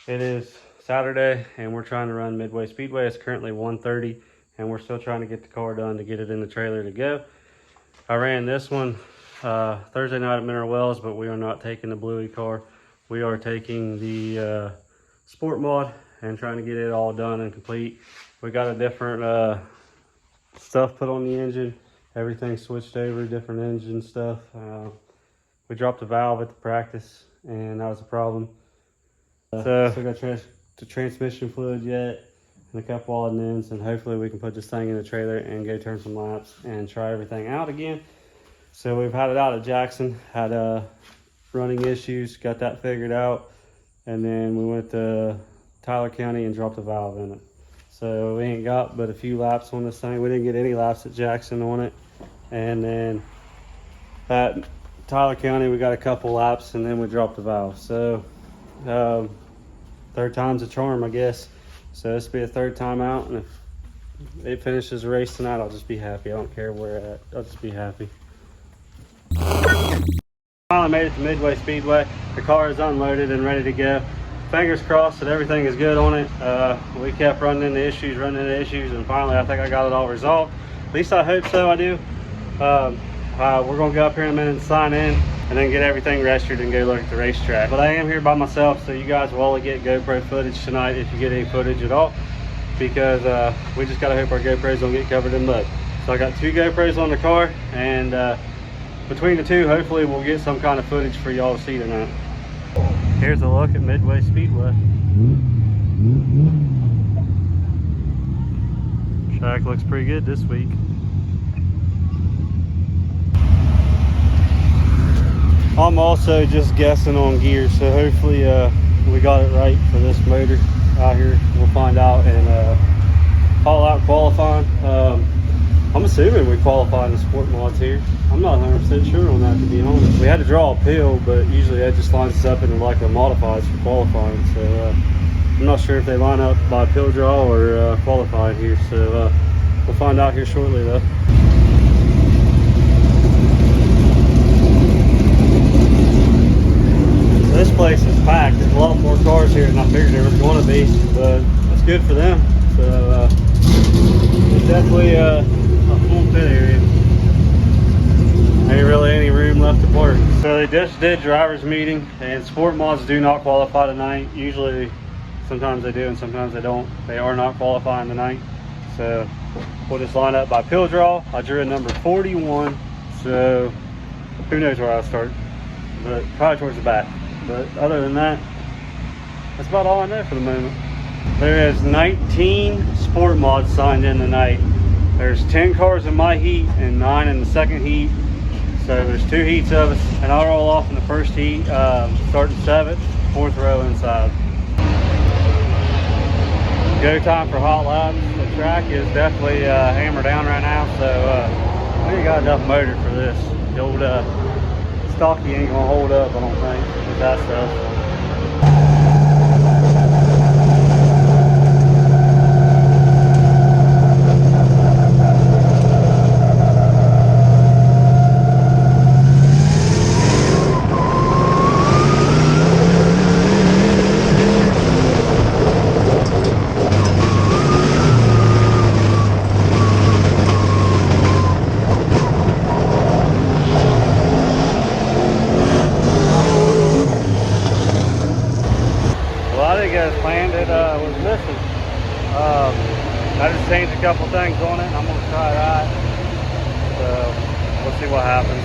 It is Saturday and we're trying to run Midway Speedway. It's currently 1:30 and we're still trying to get the car done to get it in the trailer to go. I ran this one Thursday night at Mineral Wells, but we are not taking the Bluey car. We are taking the Sport Mod and trying to get it all done and complete. We got a different stuff put on the engine. Everything switched over, different engine stuff. We dropped a valve at the practice and that was a problem. So still got the transmission fluid yet and a couple odd ends, and hopefully we can put this thing in the trailer and go turn some laps and try everything out again. So we've had it out at Jackson, had running issues, got that figured out, and then we went to Tyler County and dropped a valve in it. So we ain't got but a few laps on this thing. We didn't get any laps at Jackson on it, and then at Tyler County we got a couple laps and then we dropped the valve. So third time's a charm, I guess. So this will be a third time out, and if it finishes the race tonight, I'll just be happy. I don't care where at, I'll just be happy. Finally made it to Midway Speedway. The car is unloaded and ready to go. Fingers crossed that everything is good on it. We kept running into issues, and finally I think I got it all resolved. At least I hope so, I do. We're gonna go up here in a minute and sign in and then get everything registered and go look at the racetrack. But I am here by myself, so you guys will only get GoPro footage tonight if you get any footage at all, because we just gotta hope our GoPros don't get covered in mud. So I got 2 GoPros on the car, and between the 2, hopefully we'll get some kind of footage for y'all to see tonight. Here's a look at Midway Speedway. Track looks pretty good this week. I'm also just guessing on gears, so hopefully we got it right for this motor out here. We'll find out and all out qualifying. I'm assuming we qualify in the Sport Mods here. I'm not 100% sure on that, to be honest. We had to draw a pill, but usually that just lines us up into like the modifieds for qualifying. So I'm not sure if they line up by pill draw or qualifying here. So we'll find out here shortly though. This place is packed. There's a lot more cars here than I figured there was going to be, but that's good for them. So it's definitely a full pit area. Ain't really any room left to park. So they just did drivers meeting, and Sport Mods do not qualify tonight. Usually, sometimes they do and sometimes they don't. They are not qualifying tonight. So we'll just line up by pill draw. I drew a number 41, so who knows where I'll start, but probably towards the back. But other than that, that's about all I know for the moment. There is 19 Sport Mods signed in tonight. There's 10 cars in my heat and 9 in the second heat. So there's 2 heats of us, and I'll roll off in the first heat, starting 7th, 4th row inside. Go time for hot laps. The track is definitely hammered down right now, so we ain't got enough motor for this. The old stocky ain't gonna hold up, I don't think, with that stuff. Was missing. I just changed a couple things on it, and I'm going to try that. So we'll see what happens.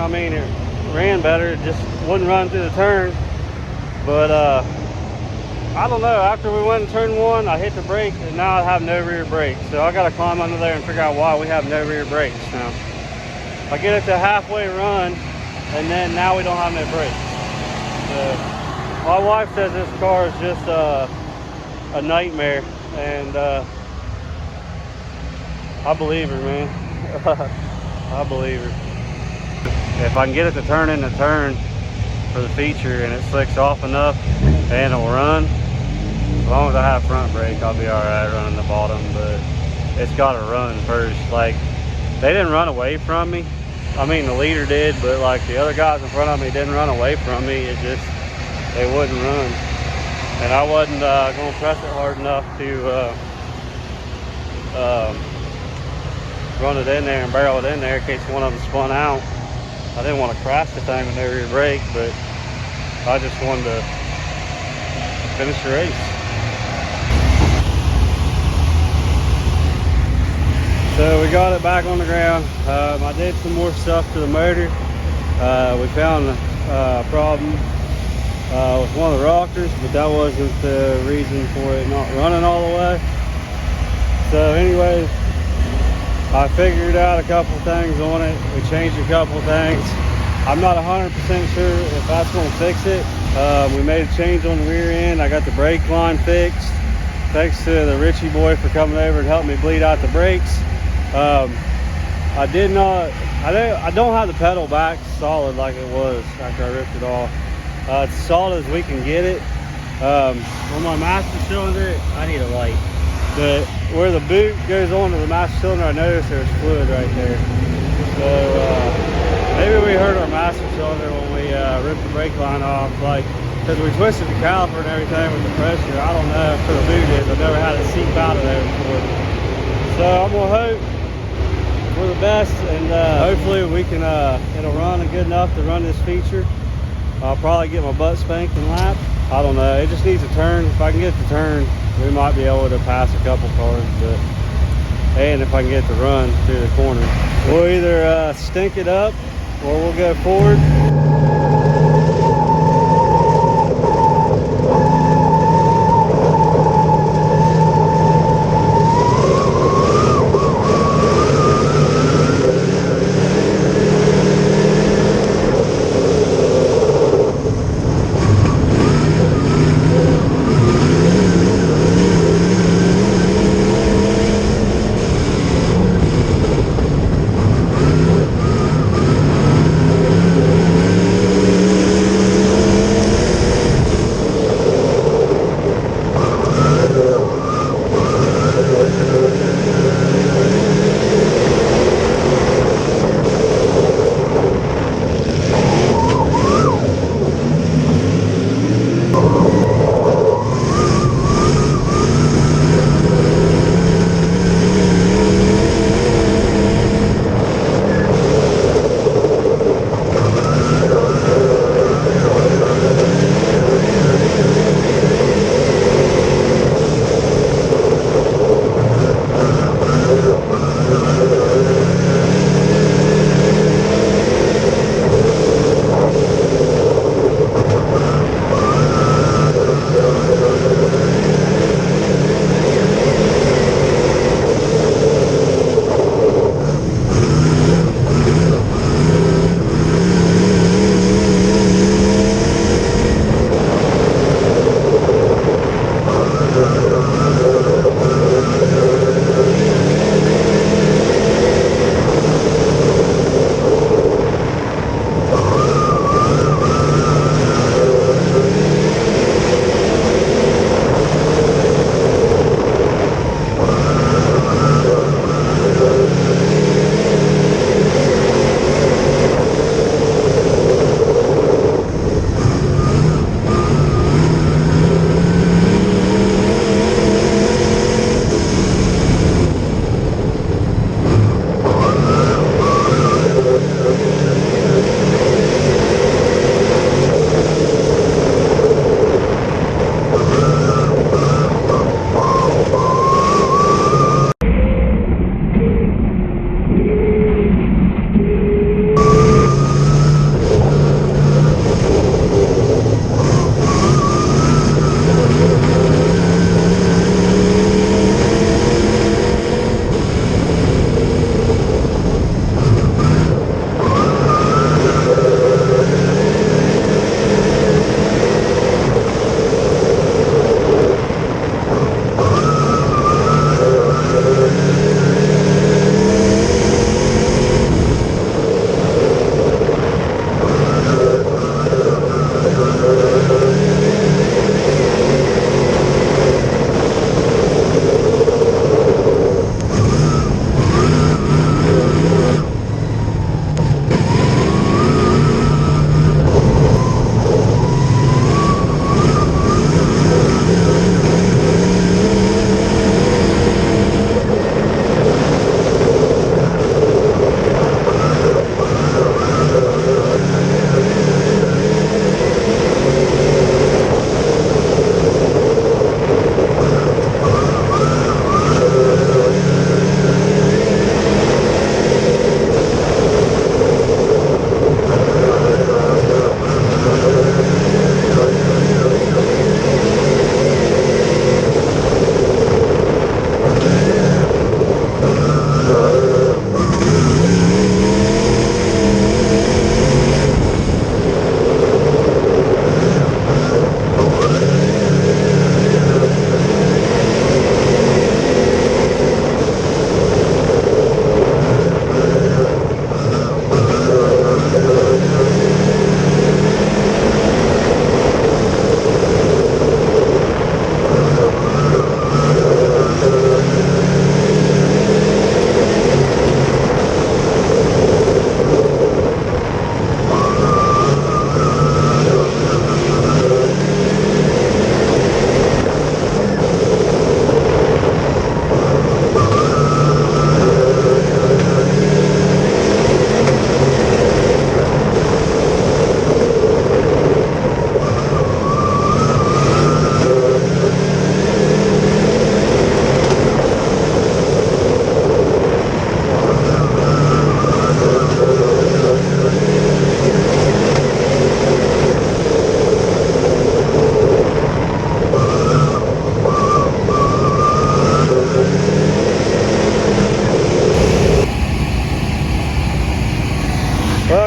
I mean, it ran better. It just wouldn't run through the turn. But I don't know, after we went and turned one, I hit the brakes and now I have no rear brakes. So I gotta climb under there and figure out why we have no rear brakes now. I get it to halfway run and then now we don't have no brakes. So my wife says this car is just a nightmare, and I believe her, man. I believe her. If I can get it to turn in the turn for the feature and it slicks off enough and it'll run, as long as I have front brake, I'll be all right running the bottom. But it's got to run first. Like, they didn't run away from me. I mean, the leader did, but like the other guys in front of me didn't run away from me. It just, they wouldn't run. And I wasn't going to press it hard enough to run it in there and barrel it in there in case one of them spun out. I didn't want to crash the thing with no rear brake, but I just wanted to finish the race. So we got it back on the ground. I did some more stuff to the motor. We found a problem with one of the rockers, but that wasn't the reason for it not running all the way. So anyways, I figured out a couple things on it. We changed a couple things. I'm not 100% sure if that's going to fix it. We made a change on the rear end. I got the brake line fixed. Thanks to the Richie boy for coming over and helping me bleed out the brakes. I don't have the pedal back solid like it was after I ripped it off. It's as solid as we can get it. On my master cylinder, I need a light. But where the boot goes onto the master cylinder, I noticed there's fluid right there. So maybe we hurt our master cylinder when we ripped the brake line off, like, because we twisted the caliper and everything with the pressure. I don't know if the boot is. I've never had it seep out of there before. So I'm gonna hope for the best, and hopefully we can it'll run good enough to run this feature. I'll probably get my butt spanked and lap. I don't know, it just needs a turn. If I can get the turn, we might be able to pass a couple cars, but and if I can get the run through the corner, we'll either stink it up or we'll go forward.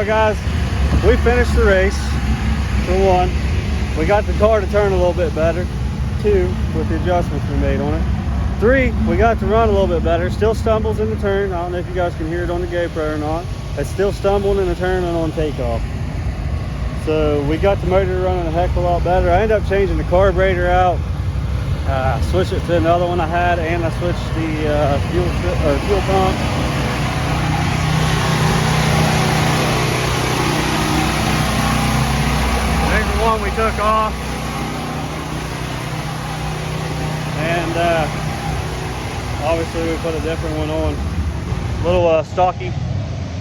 Well guys, we finished the race. For one, we got the car to turn a little bit better. 2, with the adjustments we made on it. 3, we got to run a little bit better. Still stumbles in the turn. I don't know if you guys can hear it on the GoPro or not. It's still stumbling in the turn and on takeoff. So we got the motor running a heck of a lot better. I ended up changing the carburetor out. Switched it to another one I had, and I switched the fuel pump. There's the one we took off. And obviously we put a different one on. A little stocky.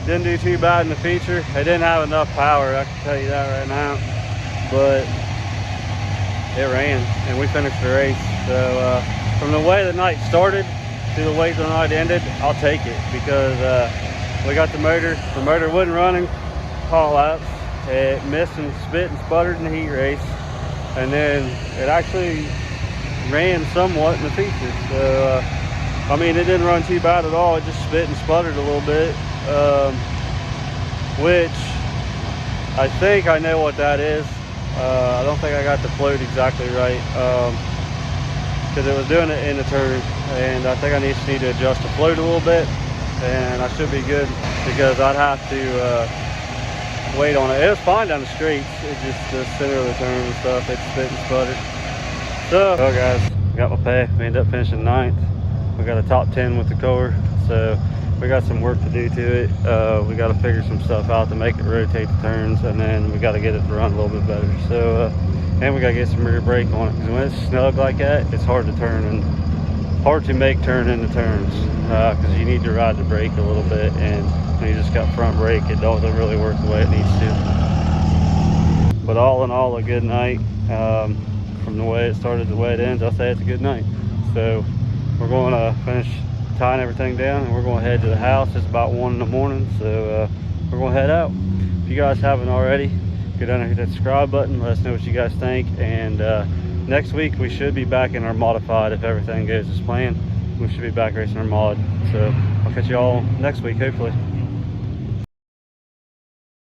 Didn't do too bad in the feature. It didn't have enough power, I can tell you that right now. But it ran, and we finished the race. So from the way the night started to the way the night ended, I'll take it, because we got the motor wasn't running haul laps. It missed and spit and sputtered in the heat race, and then it actually ran somewhat in the feature. So I mean, it didn't run too bad at all. It just spit and sputtered a little bit, which I think I know what that is. I don't think I got the float exactly right, because it was doing it in the turn, and I think I just need to adjust the float a little bit, and I should be good, because I'd have to wait on it. It was fine down the streets. It's just the center of the turn and stuff, it spit and sputtered. So, well guys, got my pay. We ended up finishing 9th. We got a top 10 with the car, so we got some work to do to it. We got to figure some stuff out to make it rotate the turns, and then we got to get it to run a little bit better. So and we got to get some rear brake on it, because when it's snug like that, it's hard to turn and hard to make turn into turns, because you need to ride the brake a little bit, and when you just got front brake, it doesn't really work the way it needs to. But all in all, a good night. From the way it started to the way it ends, I'll say it's a good night. So we're going to finish tying everything down, and we're going to head to the house. It's about 1 in the morning, so we're going to head out. If you guys haven't already, go down and hit that subscribe button. Let us know what you guys think, and next week we should be back in our modified if everything goes as planned. We should be back racing our mod, so I'll catch you all next week, hopefully.